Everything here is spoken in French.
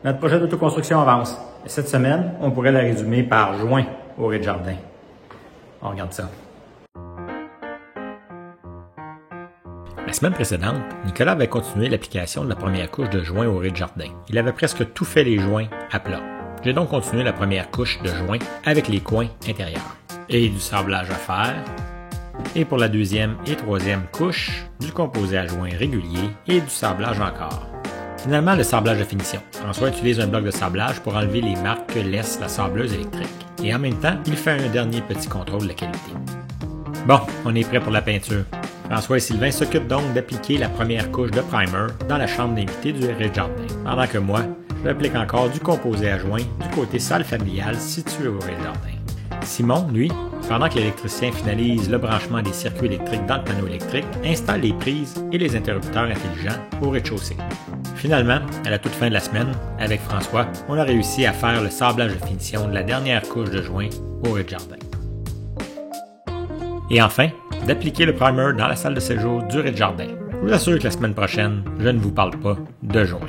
Notre projet d'autoconstruction avance. Et cette semaine, on pourrait la résumer par joint au rez-de-jardin. On regarde ça. La semaine précédente, Nicolas avait continué l'application de la première couche de joint au rez-de-jardin. Il avait presque tout fait les joints à plat. J'ai donc continué la première couche de joint avec les coins intérieurs. Et du sablage à faire. Et pour la deuxième et troisième couche, du composé à joint régulier et du sablage encore. Finalement, le sablage de finition. François utilise un bloc de sablage pour enlever les marques que laisse la sableuse électrique. Et en même temps, il fait un dernier petit contrôle de la qualité. Bon, on est prêt pour la peinture. François et Sylvain s'occupent donc d'appliquer la première couche de primer dans la chambre d'invités du rez-de-jardin, pendant que moi, j'applique encore du composé à joint du côté salle familiale située au rez-de-jardin. Simon, lui, pendant que l'électricien finalise le branchement des circuits électriques dans le panneau électrique, installe les prises et les interrupteurs intelligents au rez-de-chaussée. Finalement, à la toute fin de la semaine, avec François, on a réussi à faire le sablage de finition de la dernière couche de joint au rez-de-jardin. Et enfin, d'appliquer le primer dans la salle de séjour du rez-de-jardin. Je vous assure que la semaine prochaine, je ne vous parle pas de joint.